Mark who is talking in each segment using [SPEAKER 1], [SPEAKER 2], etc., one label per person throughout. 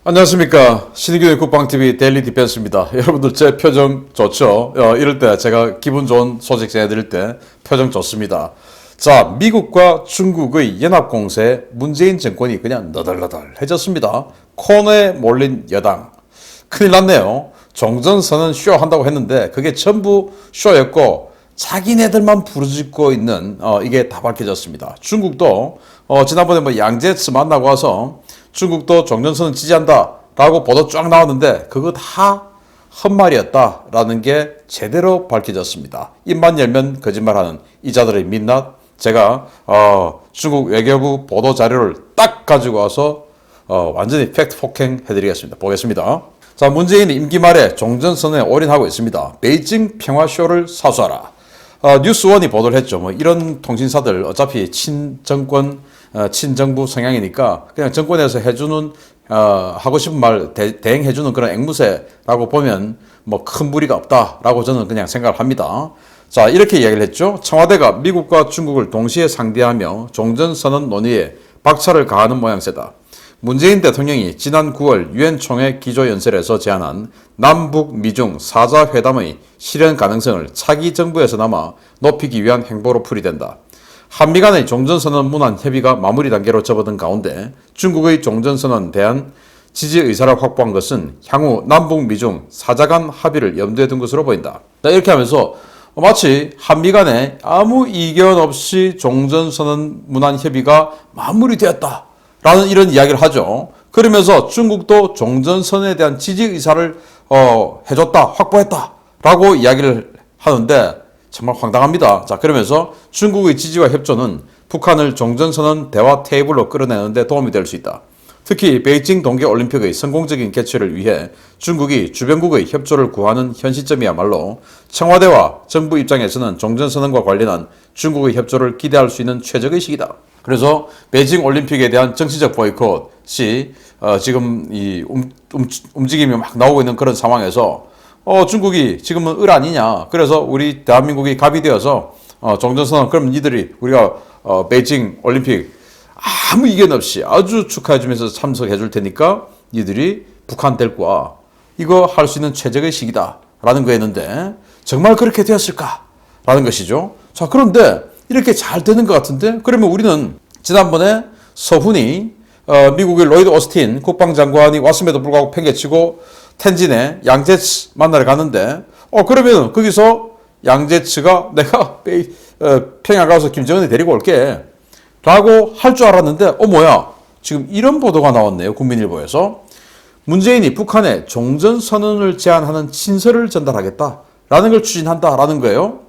[SPEAKER 1] 안녕하십니까. 신의균의 국방TV 데일리 디펜스입니다. 여러분들 제 표정 좋죠? 이럴 때 제가 기분 좋은 소식 전해드릴 때 표정 좋습니다. 자, 미국과 중국의 연합공세에 문재인 정권이 그냥 너덜너덜해졌습니다. 코너에 몰린 여당. 큰일 났네요. 종전선언 쇼한다고 했는데 그게 전부 쇼였고 자기네들만 부르짖고 있는 이게 다 밝혀졌습니다. 중국도 지난번에 양제츠 만나고 와서 중국도 종전선언 지지한다 라고 보도 쫙 나왔는데 그거 다 헛말이었다라는 게 제대로 밝혀졌습니다. 입만 열면 거짓말하는 이 자들의 민낯, 제가 중국 외교부 보도 자료를 딱 가지고 와서 완전히 팩트 폭행 해드리겠습니다. 보겠습니다. 자, 문재인이 임기 말에 종전선언에 올인하고 있습니다. 베이징 평화쇼를 사수하라. 뉴스원이 보도를 했죠. 뭐 이런 통신사들 어차피 친정권, 친정부 성향이니까 그냥 정권에서 해주는 하고 싶은 말 대행해주는 그런 앵무새라고 보면 뭐 큰 무리가 없다라고 저는 그냥 생각을 합니다. 자, 이렇게 이야기를 했죠. 청와대가 미국과 중국을 동시에 상대하며 종전선언 논의에 박차를 가하는 모양새다. 문재인 대통령이 지난 9월 유엔 총회 기조연설에서 제안한 남북 미중 4자 회담의 실현 가능성을 차기 정부에서나마 높이기 위한 행보로 풀이된다. 한미 간의 종전선언 문안 협의가 마무리 단계로 접어든 가운데 중국의 종전선언 대한 지지 의사를 확보한 것은 향후 남북 미중 4자 간 합의를 염두에 둔 것으로 보인다. 자, 이렇게 하면서 마치 한미 간에 아무 이견 없이 종전선언 문안 협의가 마무리되었다 라는 이런 이야기를 하죠. 그러면서 중국도 종전선언에 대한 지지 의사를 해줬다, 확보했다 라고 이야기를 하는데 정말 황당합니다. 자, 그러면서 중국의 지지와 협조는 북한을 종전선언 대화 테이블로 끌어내는 데 도움이 될 수 있다. 특히 베이징 동계올림픽의 성공적인 개최를 위해 중국이 주변국의 협조를 구하는 현 시점이야말로 청와대와 정부 입장에서는 종전선언과 관련한 중국의 협조를 기대할 수 있는 최적의 시기다. 그래서 베이징 올림픽에 대한 정치적 보이콧이 지금 이 움직임이 막 나오고 있는 그런 상황에서 중국이 지금은 을 아니냐. 그래서 우리 대한민국이 갑이 되어서 종전선언 그럼 니들이 우리가 베이징 올림픽 아무 이견 없이 아주 축하해주면서 참석해 줄 테니까 니들이 북한 데리고 와. 이거 할 수 있는 최적의 시기다 라는 거였는데 정말 그렇게 되었을까 라는 것이죠. 자, 그런데 이렇게 잘 되는 것 같은데 그러면 우리는 지난번에 서훈이 미국의 로이드 오스틴 국방장관이 왔음에도 불구하고 팽개치고 텐진에 양제츠 만나러 갔는데 그러면 거기서 양제츠가 내가 평양 가서 김정은이 데리고 올게 라고 할 줄 알았는데 뭐야 지금 이런 보도가 나왔네요. 국민일보에서 문재인이 북한에 종전선언을 제안하는 친서를 전달하겠다라는 걸 추진한다라는 거예요.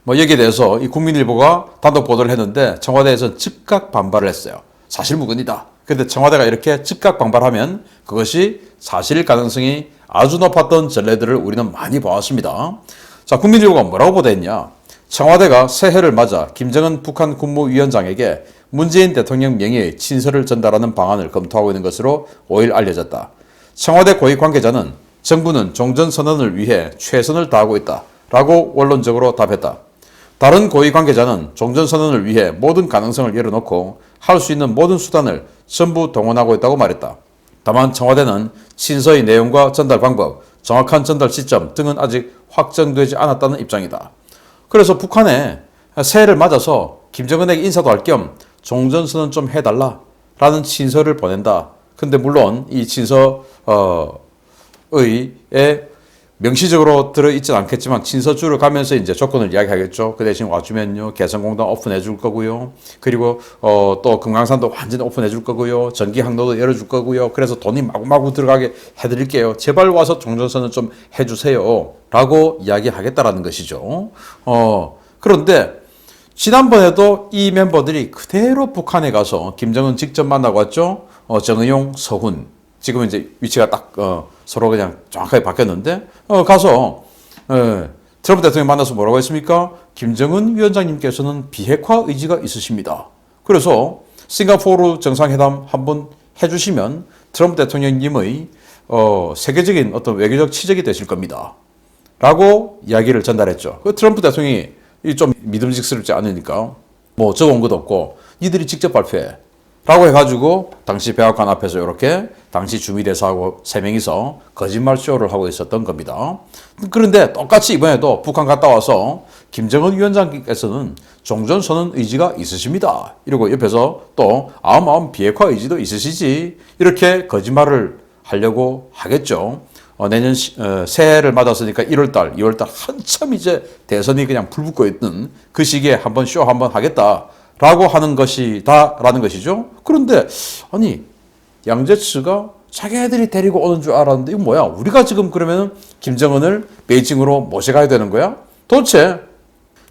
[SPEAKER 1] 뭐 여기에 대해서 이 국민일보가 단독 보도를 했는데 청와대에서 즉각 반발을 했어요. 사실무근이다. 그런데 청와대가 이렇게 즉각 반발하면 그것이 사실일 가능성이 아주 높았던 전례들을 우리는 많이 봐왔습니다. 자, 국민일보가 뭐라고 보도했냐. 청와대가 새해를 맞아 김정은 북한 국무위원장에게 문재인 대통령 명의의 친서를 전달하는 방안을 검토하고 있는 것으로 5일 알려졌다. 청와대 고위 관계자는 정부는 종전선언을 위해 최선을 다하고 있다 라고 원론적으로 답했다. 다른 고위 관계자는 종전선언을 위해 모든 가능성을 열어놓고 할 수 있는 모든 수단을 전부 동원하고 있다고 말했다. 다만 청와대는 친서의 내용과 전달 방법, 정확한 전달 시점 등은 아직 확정되지 않았다는 입장이다. 그래서 북한에 새해를 맞아서 김정은에게 인사도 할 겸 종전선언 좀 해달라 라는 친서를 보낸다. 근데 물론 이 친서의 명시적으로 들어있진 않겠지만 친서줄을 가면서 이제 조건을 이야기하겠죠. 그 대신 와주면요 개성공단 오픈해 줄 거고요. 그리고 또 금강산도 완전히 오픈해 줄 거고요. 전기 항로도 열어줄 거고요. 그래서 돈이 마구마구 들어가게 해드릴게요. 제발 와서 종전선언 좀 해주세요. 라고 이야기하겠다라는 것이죠. 그런데 지난번에도 이 멤버들이 그대로 북한에 가서 김정은 직접 만나고 왔죠. 정의용, 서훈. 지금 이제 위치가 딱 서로 그냥 정확하게 바뀌었는데 가서 트럼프 대통령 만나서 뭐라고 했습니까? 김정은 위원장님께서는 비핵화 의지가 있으십니다. 그래서 싱가포르 정상회담 한번 해주시면 트럼프 대통령님의 세계적인 어떤 외교적 치적이 되실 겁니다. 라고 이야기를 전달했죠. 그 트럼프 대통령이 좀 믿음직스럽지 않으니까 뭐 적어온 것도 없고 니들이 직접 발표해 라고 해가지고 당시 백악관 앞에서 이렇게 당시 주미대사하고 세 명이서 거짓말 쇼를 하고 있었던 겁니다. 그런데 똑같이 이번에도 북한 갔다 와서 김정은 위원장께서는 종전선언 의지가 있으십니다. 이러고 옆에서 또 아음 비핵화 의지도 있으시지, 이렇게 거짓말을 하려고 하겠죠. 내년 새해를 맞았으니까 1월달, 2월달 한참 이제 대선이 그냥 불붙고 있는 그 시기에 한번 쇼 한번 하겠다라고 하는 것이다라는 것이죠. 그런데 아니, 양재츠가 자기네들이 데리고 오는 줄 알았는데 이거 뭐야? 우리가 지금 그러면 김정은을 베이징으로 모셔가야 되는 거야? 도대체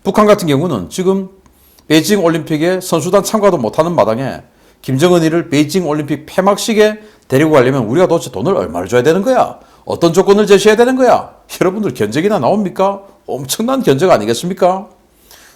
[SPEAKER 1] 북한 같은 경우는 지금 베이징 올림픽에 선수단 참가도 못하는 마당에 김정은이를 베이징 올림픽 폐막식에 데리고 가려면 우리가 도대체 돈을 얼마를 줘야 되는 거야? 어떤 조건을 제시해야 되는 거야? 여러분들 견적이나 나옵니까? 엄청난 견적 아니겠습니까?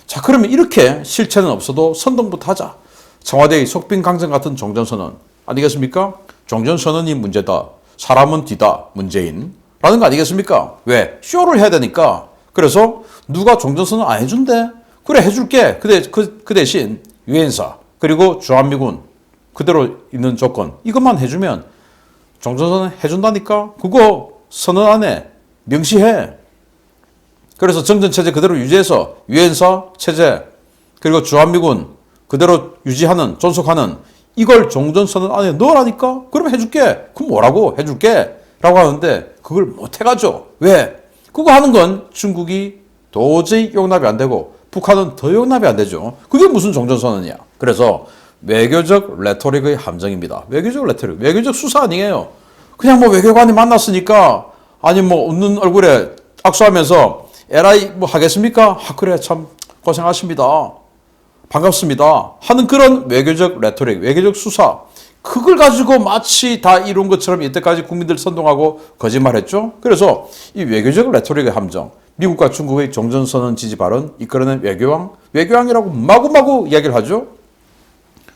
[SPEAKER 1] 자, 그러면 이렇게 실체는 없어도 선동부터 하자. 청와대의 속빈강정 같은 종전선언 아니겠습니까? 종전선언이 문제다. 사람은 뒤다. 문재인. 라는 거 아니겠습니까? 왜? 쇼를 해야 되니까. 그래서 누가 종전선언 안 해준대? 그래, 해줄게. 그 대신 유엔사 그리고 주한미군 그대로 있는 조건 이것만 해주면 종전선언 해준다니까? 그거 선언 안에 명시해. 그래서 정전체제 그대로 유지해서 유엔사 체제 그리고 주한미군 그대로 유지하는 존속하는 이걸 종전선언 안에 넣으라니까? 그럼 해줄게. 그럼 뭐라고? 해줄게. 라고 하는데 그걸 못 해가죠. 왜? 그거 하는 건 중국이 도저히 용납이 안 되고 북한은 더 용납이 안 되죠. 그게 무슨 종전선언이야. 그래서 외교적 레토릭의 함정입니다. 외교적 레토릭, 외교적 수사 아니에요. 그냥 뭐 외교관이 만났으니까 아니 뭐 웃는 얼굴에 악수하면서 에라이 뭐 하겠습니까? 아 그래 참 고생하십니다. 반갑습니다. 하는 그런 외교적 레토릭, 외교적 수사. 그걸 가지고 마치 다 이룬 것처럼 이때까지 국민들 선동하고 거짓말했죠. 그래서 이 외교적 레토릭의 함정, 미국과 중국의 종전선언 지지 발언 이끌어낸 외교왕이라고 마구마구 이야기를 하죠.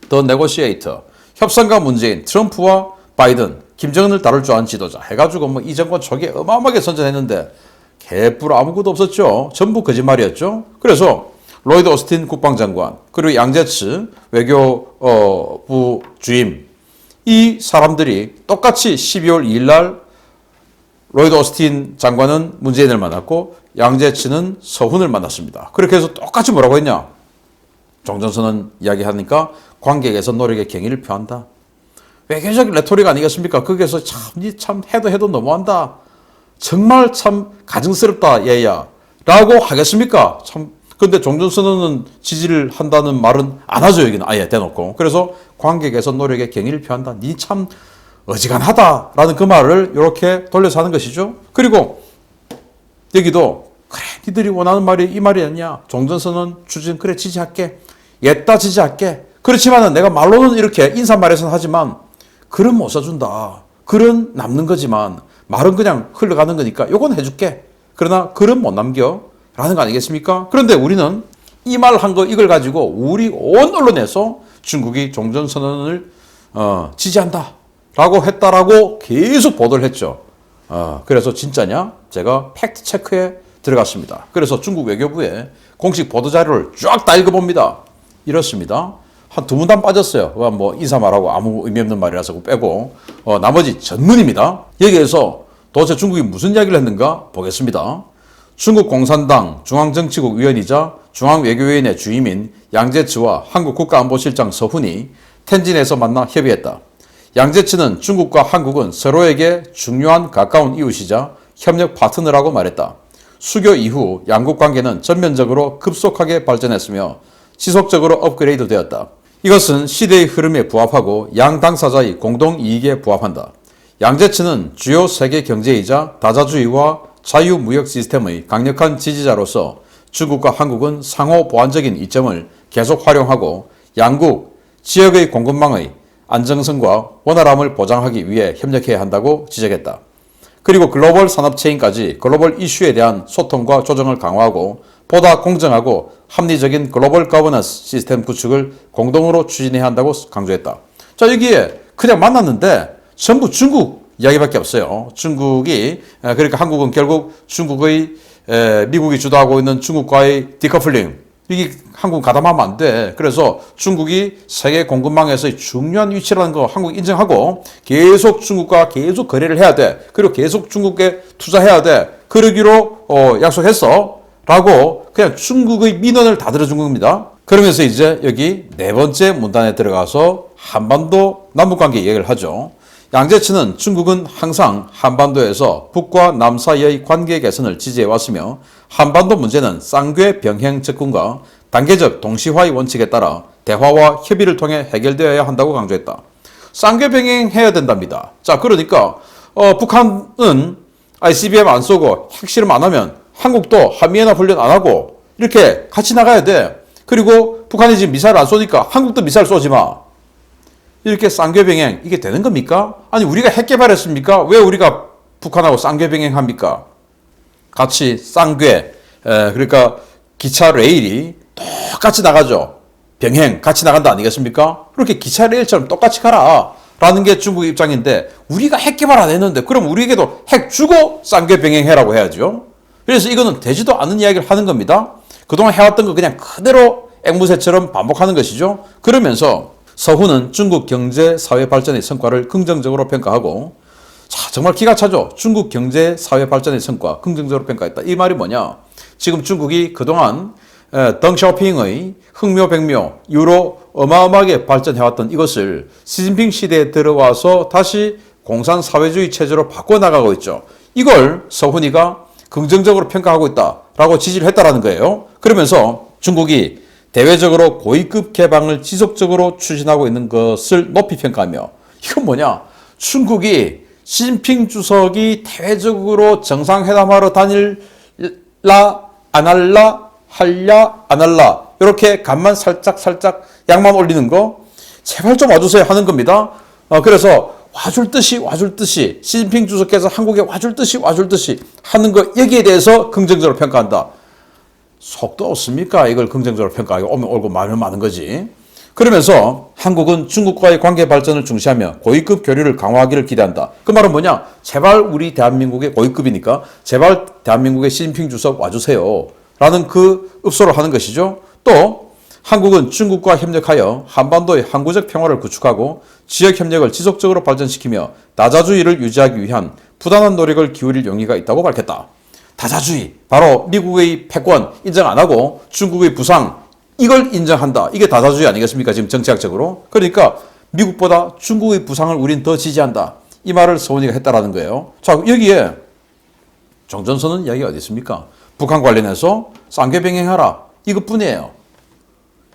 [SPEAKER 1] 더 네고시에이터, 협상가 문재인, 트럼프와 바이든, 김정은을 다룰 줄 아는 지도자 해가지고 뭐 이 정권 초기에 어마어마하게 선전했는데 개뿔 아무것도 없었죠. 전부 거짓말이었죠. 그래서 로이드 오스틴 국방장관 그리고 양재츠 외교부 주임 이 사람들이 똑같이 12월 2일 날 로이드 오스틴 장관은 문재인을 만났고 양재츠는 서훈을 만났습니다. 그렇게 해서 똑같이 뭐라고 했냐? 종전선언 이야기하니까 관계 개선 노력의 경의를 표한다. 외교적 레토릭 아니겠습니까? 거기에서 참 해도 너무한다. 정말 참 가증스럽다 얘야 라고 하겠습니까? 참 근데 종전선언은 지지를 한다는 말은 안 하죠. 여기는 아예 대놓고. 그래서 관계 개선 노력의 경의를 표한다. 니 참 어지간하다라는 그 말을 이렇게 돌려서 하는 것이죠. 그리고 여기도 그래 니들이 원하는 말이 이 말이 아니냐. 종전선언 추진 그래 지지할게. 옛다 지지할게. 그렇지만은 내가 말로는 이렇게 인사말에서는 하지만 글은 못 써준다. 글은 남는 거지만 말은 그냥 흘러가는 거니까 요건 해줄게. 그러나 글은 못 남겨. 라는 거 아니겠습니까? 그런데 우리는 이 말 한 거 이걸 가지고 우리 온 언론에서 중국이 종전선언을 지지한다 라고 했다라고 계속 보도를 했죠. 그래서 진짜냐? 제가 팩트 체크에 들어갔습니다. 그래서 중국 외교부의 공식 보도자료를 쫙 다 읽어봅니다. 이렇습니다. 한 두 문단 빠졌어요. 뭐 인사말하고 아무 의미 없는 말이라서 빼고 나머지 전문입니다. 여기에서 도대체 중국이 무슨 이야기를 했는가 보겠습니다. 중국 공산당 중앙정치국 위원이자 중앙외교위원회 주임인 양재츠와 한국 국가안보실장 서훈이 텐진에서 만나 협의했다. 양재츠는 중국과 한국은 서로에게 중요한 가까운 이웃이자 협력 파트너라고 말했다. 수교 이후 양국 관계는 전면적으로 급속하게 발전했으며 지속적으로 업그레이드 되었다. 이것은 시대의 흐름에 부합하고 양 당사자의 공동 이익에 부합한다. 양재츠는 주요 세계 경제이자 다자주의와 자유무역 시스템의 강력한 지지자로서 중국과 한국은 상호 보완적인 이점을 계속 활용하고 양국, 지역의 공급망의 안정성과 원활함을 보장하기 위해 협력해야 한다고 지적했다. 그리고 글로벌 산업체인까지 글로벌 이슈에 대한 소통과 조정을 강화하고 보다 공정하고 합리적인 글로벌 거버넌스 시스템 구축을 공동으로 추진해야 한다고 강조했다. 자, 여기에 그냥 만났는데 전부 중국 이야기밖에 없어요. 중국이 그러니까 한국은 결국 중국의 미국이 주도하고 있는 중국과의 디커플링 이게 한국 가담하면 안 돼. 그래서 중국이 세계 공급망에서의 중요한 위치라는 거 한국 인정하고 계속 중국과 계속 거래를 해야 돼. 그리고 계속 중국에 투자해야 돼. 그러기로 약속했어. 라고 그냥 중국의 민원을 다 들어준 겁니다. 그러면서 이제 여기 네 번째 문단에 들어가서 한반도 남북관계 얘기를 하죠. 양재천은 중국은 항상 한반도에서 북과 남 사이의 관계 개선을 지지해왔으며 한반도 문제는 쌍궤 병행 접근과 단계적 동시화의 원칙에 따라 대화와 협의를 통해 해결되어야 한다고 강조했다. 쌍궤 병행해야 된답니다. 자, 그러니까 북한은 ICBM 안 쏘고 핵실험 안 하면 한국도 한미연합 훈련 안 하고 이렇게 같이 나가야 돼. 그리고 북한이 지금 미사일 안 쏘니까 한국도 미사일 쏘지 마. 이렇게 쌍궤병행 이게 되는 겁니까? 아니 우리가 핵 개발했습니까? 왜 우리가 북한하고 쌍궤병행 합니까? 같이 쌍궤 그러니까 기차 레일이 똑같이 나가죠. 병행 같이 나간다 아니겠습니까? 그렇게 기차 레일처럼 똑같이 가라 라는 게 중국 입장인데 우리가 핵 개발 안 했는데 그럼 우리에게도 핵 주고 쌍궤병행해라고 해야죠. 그래서 이거는 되지도 않는 이야기를 하는 겁니다. 그동안 해왔던 거 그냥 그대로 앵무새처럼 반복하는 것이죠. 그러면서 서훈은 중국 경제 사회 발전의 성과를 긍정적으로 평가하고 자 정말 기가 차죠. 중국 경제 사회 발전의 성과 긍정적으로 평가했다. 이 말이 뭐냐? 지금 중국이 그동안 덩샤오핑의 흥묘백묘 이후로 어마어마하게 발전해왔던 이것을 시진핑 시대에 들어와서 다시 공산사회주의 체제로 바꿔나가고 있죠. 이걸 서훈이가 긍정적으로 평가하고 있다라고 지지를 했다라는 거예요. 그러면서 중국이 대외적으로 고위급 개방을 지속적으로 추진하고 있는 것을 높이 평가하며 이건 뭐냐? 중국이 시진핑 주석이 대외적으로 정상회담하러 다닐라 안 할라 할냐 안 할라 이렇게 간만 살짝 양만 올리는 거 제발 좀 와주세요 하는 겁니다. 그래서 와줄 듯이 시진핑 주석께서 한국에 와줄 듯이 하는 거 여기에 대해서 긍정적으로 평가한다. 속도 없습니까? 이걸 긍정적으로 평가하기 오면 옳고 말면 많은 거지. 그러면서 한국은 중국과의 관계 발전을 중시하며 고위급 교류를 강화하기를 기대한다. 그 말은 뭐냐? 제발 우리 대한민국의 고위급이니까 제발 대한민국의 시진핑 주석 와주세요. 라는 그 읍소를 하는 것이죠. 또 한국은 중국과 협력하여 한반도의 항구적 평화를 구축하고 지역 협력을 지속적으로 발전시키며 다자주의를 유지하기 위한 부단한 노력을 기울일 용의가 있다고 밝혔다. 다자주의, 바로 미국의 패권 인정 안 하고 중국의 부상 이걸 인정한다. 이게 다자주의 아니겠습니까? 지금 정치학적으로. 그러니까 미국보다 중국의 부상을 우린 더 지지한다. 이 말을 서훈이가 했다라는 거예요. 자, 여기에 종전선언 이야기가 어디 있습니까? 북한 관련해서 쌍궤병행하라. 이것뿐이에요.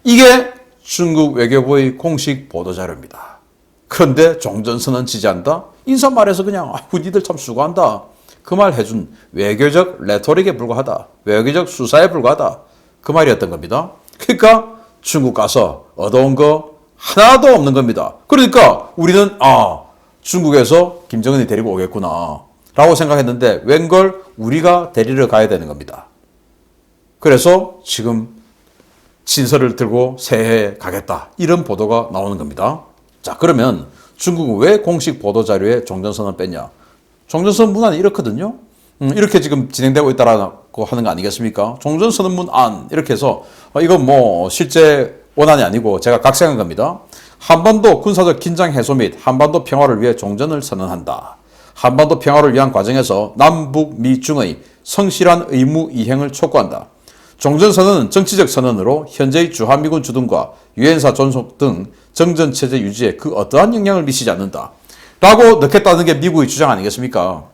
[SPEAKER 1] 이게 중국 외교부의 공식 보도자료입니다. 그런데 종전선언 지지한다? 인사말에서 그냥 니들 참 수고한다. 그 말 해준 외교적 레토릭에 불과하다. 외교적 수사에 불과하다. 그 말이었던 겁니다. 그러니까 중국 가서 얻어온 거 하나도 없는 겁니다. 그러니까 우리는 중국에서 김정은이 데리고 오겠구나 라고 생각했는데 웬걸 우리가 데리러 가야 되는 겁니다. 그래서 지금 진서를 들고 새해에 가겠다 이런 보도가 나오는 겁니다. 자, 그러면 중국은 왜 공식 보도자료에 종전선언을 뺐냐? 종전선언 문안이 이렇거든요. 이렇게 지금 진행되고 있다라고 하는 거 아니겠습니까? 종전선언 문안 이렇게 해서 이건 뭐 실제 원안이 아니고 제가 각색한 겁니다. 한반도 군사적 긴장 해소 및 한반도 평화를 위해 종전을 선언한다. 한반도 평화를 위한 과정에서 남북 미중의 성실한 의무 이행을 촉구한다. 종전선언은 정치적 선언으로 현재의 주한미군 주둔과 유엔사 존속 등 정전체제 유지에 그 어떠한 영향을 미치지 않는다. 라고 넣겠다는 게 미국의 주장 아니겠습니까?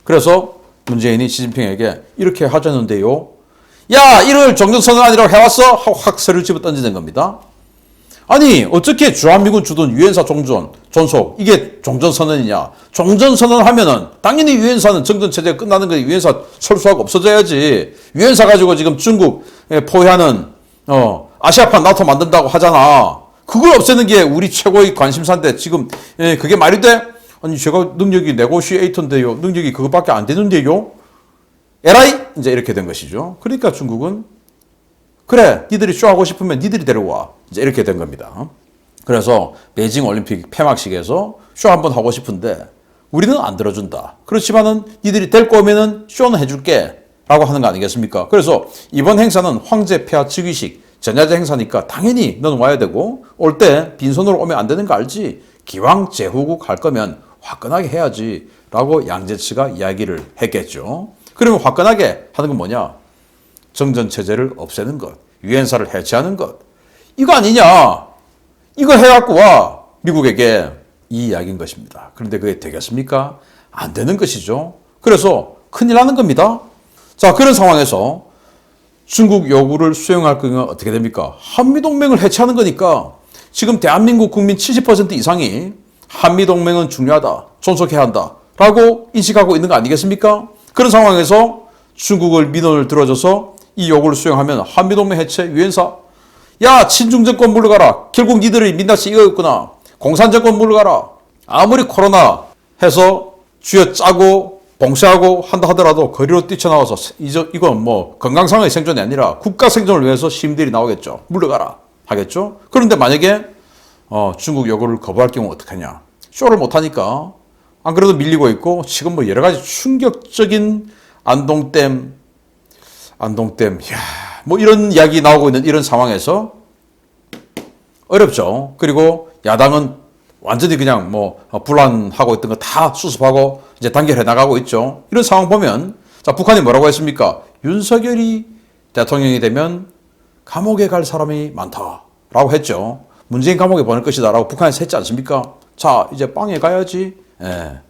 [SPEAKER 1] 그래서 문재인이 시진핑에게 이렇게 하자는데요. 야, 이걸 종전선언 아니라고 해왔어? 하고 확 서류 집어 던지는 겁니다. 아니 어떻게 주한미군 주둔 유엔사 존속 이게 종전선언이냐? 종전선언 하면은 당연히 유엔사는 정전체제가 끝나는 거지. 유엔사 철수하고 없어져야지. 유엔사 가지고 지금 중국 포위하는 아시아판 나토 만든다고 하잖아. 그걸 없애는 게 우리 최고의 관심사인데 지금 그게 말이 돼? 아니 제가 능력이 네고시에이터인데요. 능력이 그것밖에 안 되는데요. 에라이? 이제 이렇게 된 것이죠. 그러니까 중국은 그래 니들이 쇼하고 싶으면 니들이 데려와. 이제 이렇게 된 겁니다. 그래서 베이징 올림픽 폐막식에서 쇼 한번 하고 싶은데 우리는 안 들어준다. 그렇지만은 니들이 데리고 오면은 쇼는 해줄게. 라고 하는 거 아니겠습니까? 그래서 이번 행사는 황제 폐하 즉위식 전야제 행사니까 당연히 너는 와야 되고 올 때 빈손으로 오면 안 되는 거 알지? 기왕 제후국 할 거면 화끈하게 해야지 라고 양재치가 이야기를 했겠죠. 그러면 화끈하게 하는 건 뭐냐? 정전체제를 없애는 것, 유엔사를 해체하는 것. 이거 아니냐? 이거 해갖고 와 미국에게 이 이야기인 것입니다. 그런데 그게 되겠습니까? 안 되는 것이죠. 그래서 큰일 나는 겁니다. 자, 그런 상황에서 중국 요구를 수용할 거면 어떻게 됩니까? 한미동맹을 해체하는 거니까 지금 대한민국 국민 70% 이상이 한미동맹은 중요하다, 존속해야 한다 라고 인식하고 있는 거 아니겠습니까? 그런 상황에서 중국을 민원을 들어줘서 이 요구를 수용하면 한미동맹 해체, 유엔사, 야 친중정권 물러가라. 결국 니들이 민낯이 이거였구나. 공산정권 물러가라. 아무리 코로나 해서 쥐어짜고 봉쇄하고 한다 하더라도 거리로 뛰쳐나와서 이건 뭐 건강상의 생존이 아니라 국가 생존을 위해서 시민들이 나오겠죠. 물러가라 하겠죠. 그런데 만약에 중국 요구를 거부할 경우 어떡하냐. 쇼를 못하니까 안 그래도 밀리고 있고 지금 뭐 여러 가지 충격적인 안동댐 뭐 이런 이야기 나오고 있는 이런 상황에서 어렵죠. 그리고 야당은 완전히 그냥 뭐 불안하고 있던 거 다 수습하고 이제 단결해 나가고 있죠. 이런 상황 보면 자, 북한이 뭐라고 했습니까? 윤석열이 대통령이 되면 감옥에 갈 사람이 많다라고 했죠. 문재인 감옥에 보낼 것이다라고 북한에서 했지 않습니까? 자, 이제 빵에 가야지. 예.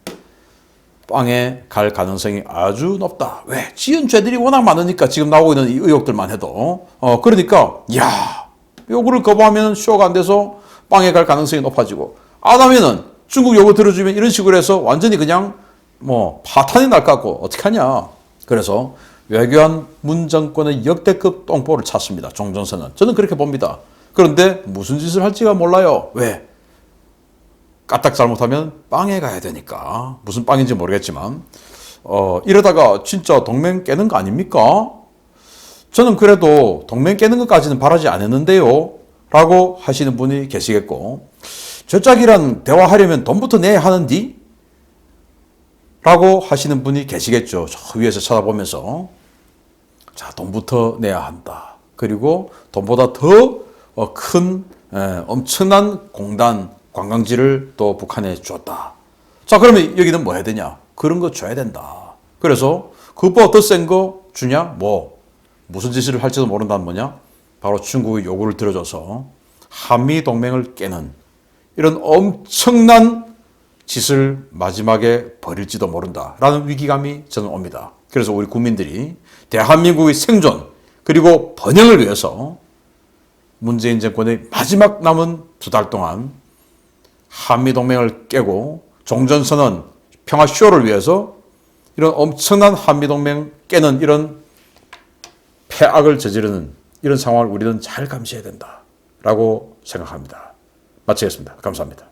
[SPEAKER 1] 빵에 갈 가능성이 아주 높다. 왜? 지은 죄들이 워낙 많으니까 지금 나오고 있는 이 의혹들만 해도. 그러니까 야, 요구를 거부하면 쇼가 안 돼서 빵에 갈 가능성이 높아지고 안 하면은 중국 요구 들어주면 이런 식으로 해서 완전히 그냥 뭐 파탄이 날 것 같고 어떡하냐. 그래서 외교안 문 정권의 역대급 똥보를 찼습니다. 종전선언. 저는 그렇게 봅니다. 그런데 무슨 짓을 할지가 몰라요. 왜? 까딱 잘못하면 빵에 가야 되니까. 무슨 빵인지 모르겠지만 이러다가 진짜 동맹 깨는 거 아닙니까? 저는 그래도 동맹 깨는 것까지는 바라지 않았는데요 라고 하시는 분이 계시겠고 저 짝이랑 대화하려면 돈부터 내야 하는디? 라고 하시는 분이 계시겠죠. 저 위에서 쳐다보면서 자, 돈부터 내야 한다. 그리고 돈보다 더 큰 엄청난 공단 관광지를 또 북한에 줬다. 자, 그러면 여기는 뭐 해야 되냐? 그런 거 줘야 된다. 그래서 그것보다 더 센 거 주냐? 뭐 무슨 짓을 할지도 모른다는 뭐냐? 바로 중국의 요구를 들어줘서 한미 동맹을 깨는 이런 엄청난 짓을 마지막에 벌일지도 모른다라는 위기감이 저는 옵니다. 그래서 우리 국민들이 대한민국의 생존 그리고 번영을 위해서 문재인 정권의 마지막 남은 2달 동안 한미동맹을 깨고 종전선언 평화쇼를 위해서 이런 엄청난 한미동맹 깨는 이런 폐악을 저지르는 이런 상황을 우리는 잘 감시해야 된다라고 생각합니다. 마치겠습니다. 감사합니다.